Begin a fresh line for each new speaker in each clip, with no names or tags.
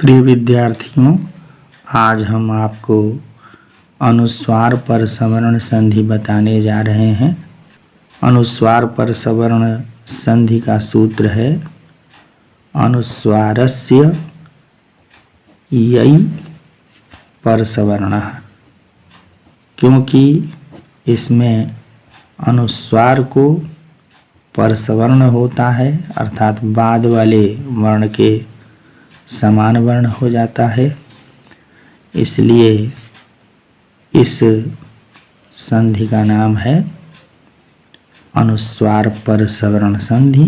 प्रिय विद्यार्थियों, आज हम आपको अनुस्वार पर सवर्ण संधि बताने जा रहे हैं। अनुस्वार पर सवर्ण संधि का सूत्र है अनुस्वारस्य यै परसवर्णः। क्योंकि इसमें अनुस्वार को परसवर्ण होता है, अर्थात बाद वाले वर्ण के समान वर्ण हो जाता है, इसलिए इस संधि का नाम है अनुस्वार पर सवर्ण संधि।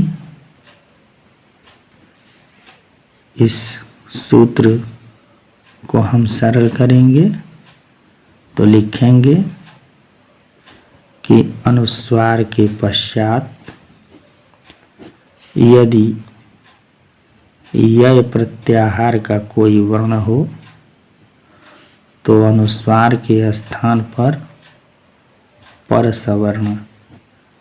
इस सूत्र को हम सरल करेंगे तो लिखेंगे कि अनुस्वार के पश्चात यदि य प्रत्याहार का कोई वर्ण हो तो अनुस्वार के स्थान पर परसवर्ण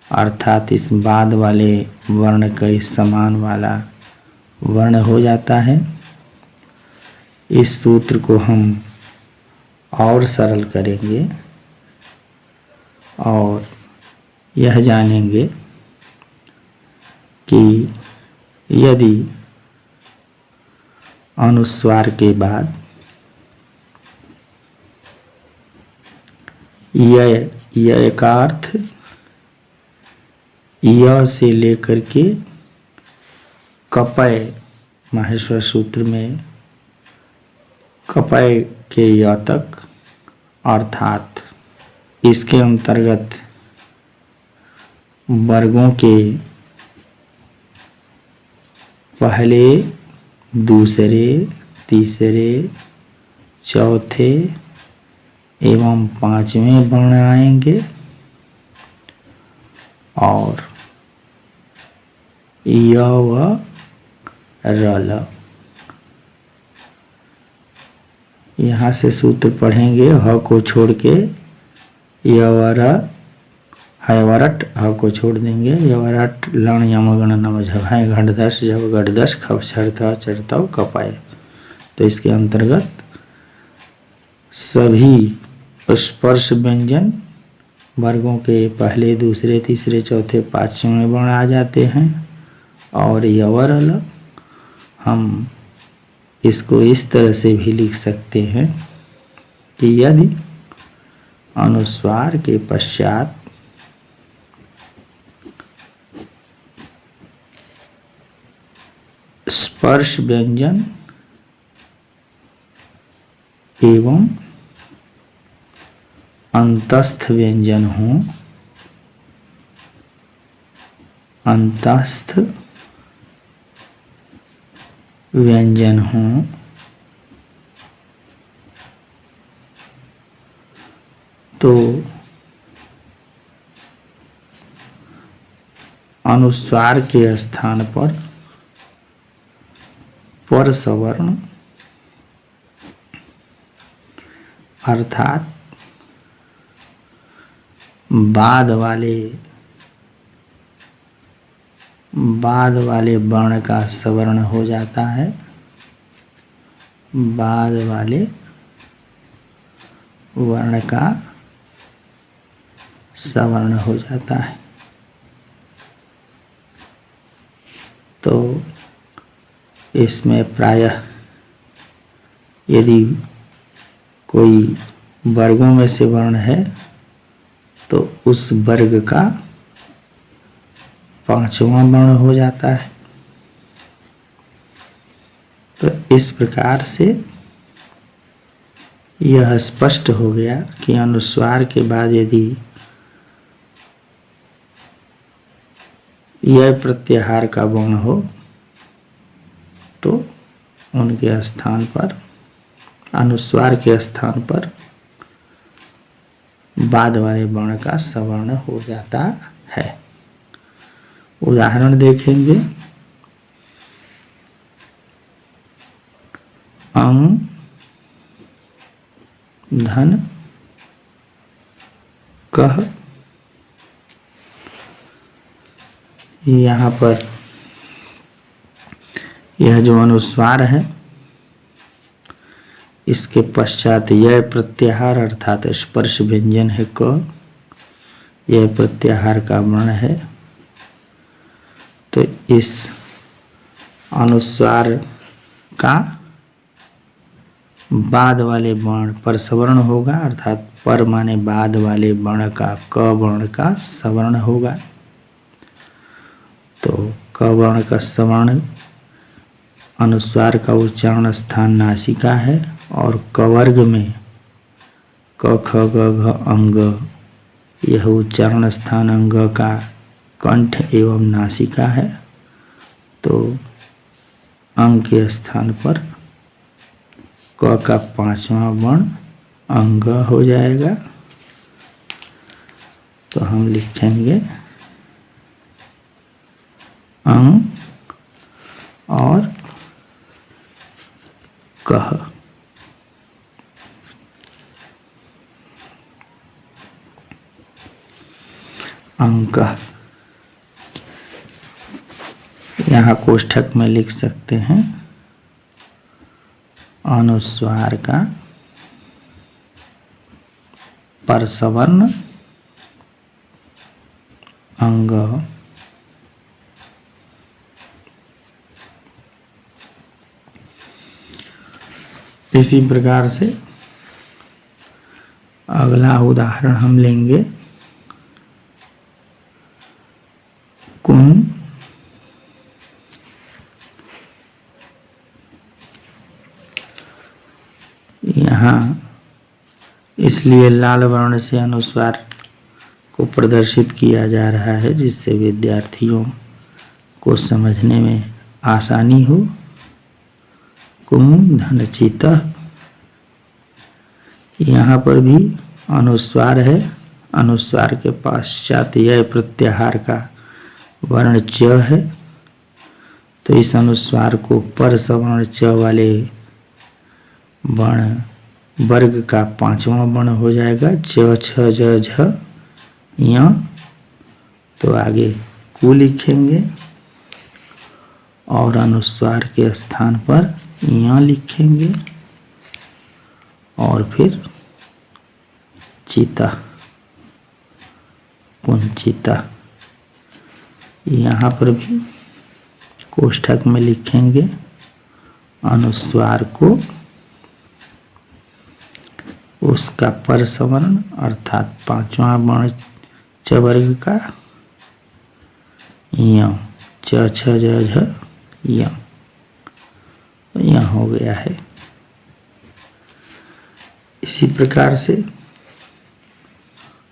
अर्थात इस बाद वाले वर्ण के समान वाला वर्ण हो जाता है। इस सूत्र को हम और सरल करेंगे और यह जानेंगे कि यदि अनुस्वार के बाद य का अर्थ य से लेकर के कपय, माहेश्वर सूत्र में कपय के य तक, अर्थात इसके अंतर्गत वर्गों के पहले, दूसरे, तीसरे, चौथे एवं पांचवें वर्ण आएंगे और य व रल। यहाँ से सूत्र पढ़ेंगे, ह को छोड़ के यवर हैवरट, ह को छोड़ देंगे यवरट लण यमगण नम झभाए घटदश जब घटदश खप छरता चरतव कपाए। तो इसके अंतर्गत सभी स्पर्श व्यंजन वर्गों के पहले, दूसरे, तीसरे, चौथे, पांचवें वर्ण आ जाते हैं और यवरल हम इसको इस तरह से भी लिख सकते हैं कि यदि अनुस्वार के पश्चात स्पर्श व्यंजन एवं अंतस्थ व्यंजन हो, अंतस्थ व्यंजन हो तो अनुस्वार के स्थान पर परसवर्ण अर्थात बाद वाले वर्ण का सवर्ण हो जाता है, बाद वाले वर्ण का सवर्ण हो जाता है। तो इसमें प्रायः यदि कोई वर्गों में से वर्ण है तो उस वर्ग का पांचवां वर्ण हो जाता है। तो इस प्रकार से यह स्पष्ट हो गया कि अनुस्वार के बाद यदि य प्रत्याहार का वर्ण हो तो उनके स्थान पर, अनुस्वार के स्थान पर बाद वाले वर्ण का सवर्ण हो जाता है। उदाहरण देखेंगे, अं धन कह। यहाँ पर यह जो अनुस्वार है इसके पश्चात यह प्रत्याहार अर्थात स्पर्श व्यंजन है क, यह प्रत्याहार का वर्ण है। तो इस अनुस्वार का बाद वाले वर्ण पर सवर्ण होगा, अर्थात पर माने बाद वाले वर्ण का क वर्ण का सवर्ण होगा। तो क वर्ण का सवर्ण अनुस्वार का उच्चारण स्थान नासिका है और क वर्ग में क ख ग घ अंग यह उच्चारण स्थान अंग का कंठ एवं नासिका है। तो अंग के स्थान पर क का 5वां वर्ण अंग हो जाएगा। तो हम लिखेंगे अंग और कह। अंक यहाँ कोष्ठक में लिख सकते हैं अनुस्वार का परसवर्ण अंग इसी प्रकार से अगला उदाहरण हम लेंगे कुन यहाँ इसलिए लाल वर्ण से अनुस्वार को प्रदर्शित किया जा रहा है जिससे विद्यार्थियों को समझने में आसानी हो। कुम धनचित, यहाँ पर भी अनुस्वार है। अनुस्वार के पश्चात यह प्रत्याहार का वर्ण च है। तो इस अनुस्वार को पर सवर्ण च वाले वर्ण वर्ग का 5वां वर्ण हो जाएगा। च छ ज झ य। तो आगे कु लिखेंगे और अनुस्वार के स्थान पर य लिखेंगे और फिर चिता कुंचिता। यहाँ पर भी कोष्ठक में लिखेंगे अनुस्वार को उसका पर सवर्ण अर्थात 5वां वर्ण च वर्ग का य च छ ज झ य। यह हो गया है। इसी प्रकार से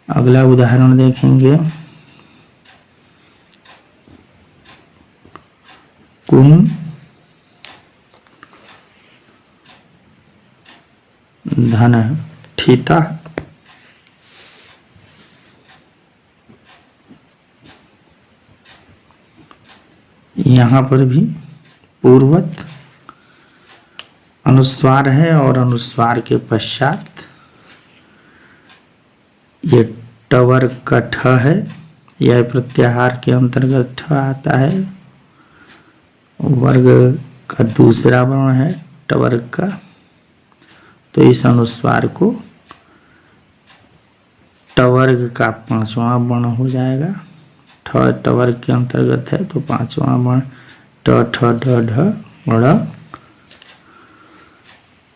अगला उदाहरण देखेंगे कुम धन ठिता। यहाँ पर भी पूर्वत अनुस्वार है और अनुस्वार के पश्चात ये टवर का ठ है। यह प्रत्याहार के अंतर्गत ठ आता है। वर्ग का दूसरा वर्ण है टवर्ग का। तो इस अनुस्वार को टवर्ग का 5वां वर्ण हो जाएगा। ठ टवर्ग के अंतर्गत है तो 5वां वर्ण ट ठ ड ढ ड़।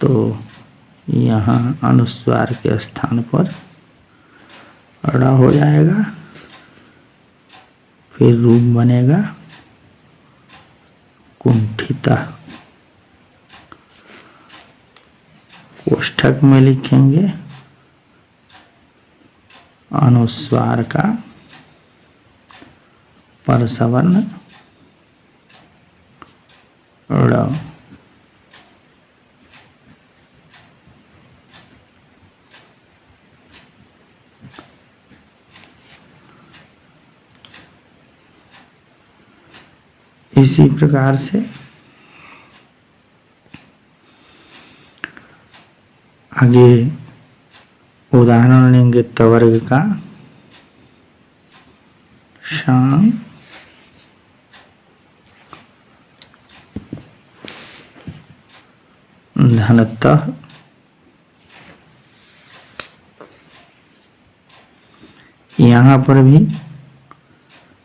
तो यहाँ अनुस्वार के स्थान पर ड़ हो जाएगा। फिर रूप बनेगा कुंठिता। कोष्ठक में लिखेंगे अनुस्वार का परसवर्ण ड़। इसी प्रकार से आगे उदाहरण लेंगे तवर्ग का शाम धनतः यहाँ पर भी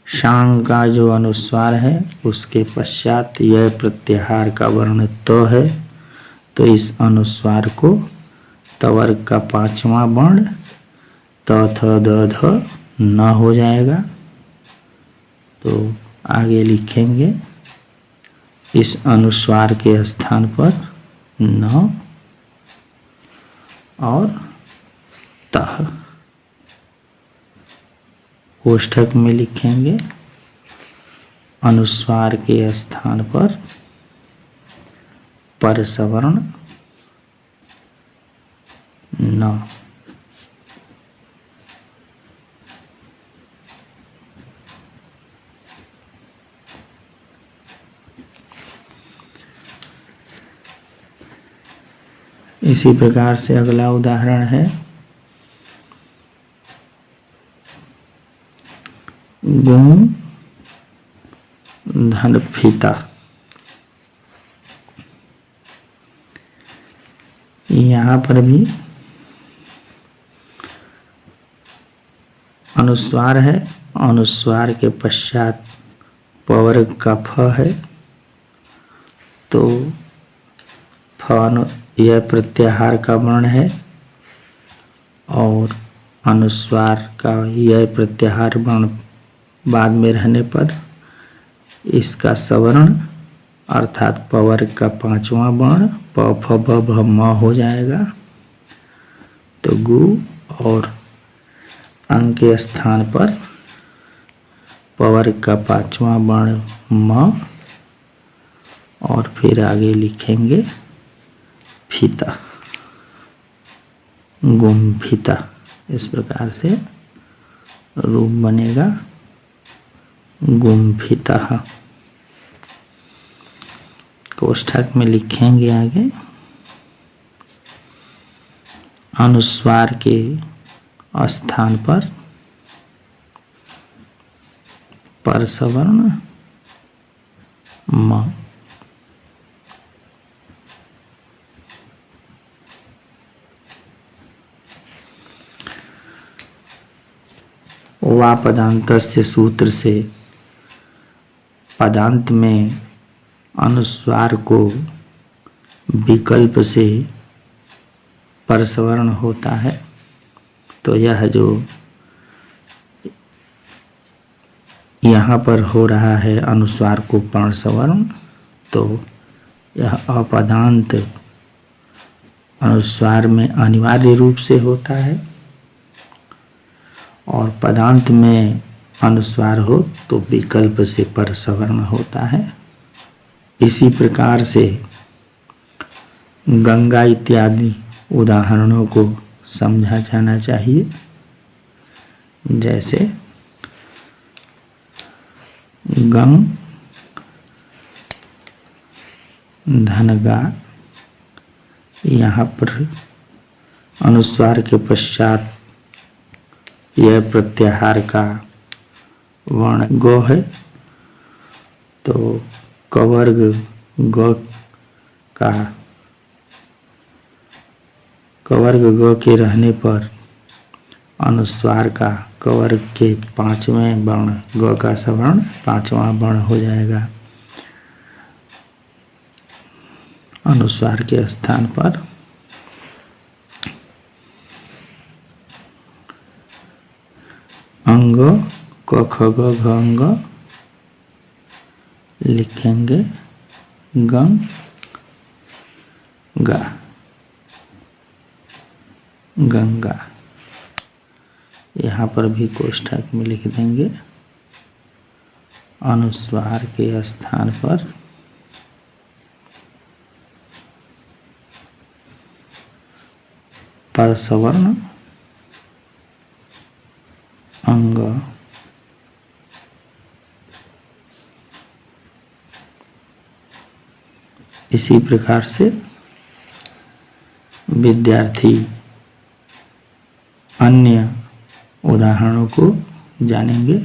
शांग का जो अनुस्वार है उसके पश्चात यह प्रत्याहार का वर्ण तो है, तो इस अनुस्वार को तवर्ग का 5वां वर्ण त थ द ध न हो जाएगा। तो आगे लिखेंगे इस अनुस्वार के स्थान पर न और तह। कोष्ठक में लिखेंगे अनुस्वार के स्थान पर परसवर्ण न। इसी प्रकार से अगला उदाहरण है गुम धन फीता। यहाँ पर भी अनुस्वार है, अनुस्वार के पश्चात पवर्ग का फ है, तो फ यह प्रत्याहार का वर्ण है और अनुस्वार का यह प्रत्याहार वर्ण बाद में रहने पर इसका सवर्ण अर्थात पवर्ग का 5वां वर्ण प फ ब भ म हो जाएगा। तो गु और अंग के स्थान पर पवर्ग का 5वां वर्ण म और फिर आगे लिखेंगे फीता, गुम फीता। इस प्रकार से रूप बनेगा गुम फीता। कोष्ठक में लिखेंगे आगे अनुस्वार के स्थान पर परसवर्ण म। वा पदांतस्य सूत्र से पदांत में अनुस्वार को विकल्प से परसवर्ण होता है। तो यह जो यहाँ पर हो रहा है अनुस्वार को परसवर्ण, तो यह अपदांत अनुस्वार में अनिवार्य रूप से होता है और पदांत में अनुस्वार हो तो विकल्प से परसवर्ण होता है। इसी प्रकार से गंगा इत्यादि उदाहरणों को समझा जाना चाहिए। जैसे गंग धनगा, यहाँ पर अनुस्वार के पश्चात यह प्रत्याहार का वर्ण गो है, तो कवर्ग ग का कवर्ग ग के रहने पर अनुस्वार का कवर्ग के 5वें वर्ण ग का सवर्ण 5वां वर्ण हो जाएगा अनुस्वार के स्थान पर। अंग क ख ग घ अंग लिखेंगे गंग गा, गंगा। यहाँ पर भी कोष्ठक में लिख देंगे अनुस्वार के स्थान पर परसवर्ण अंग। इसी प्रकार से विद्यार्थी अन्य उदाहरणों को जानेंगे।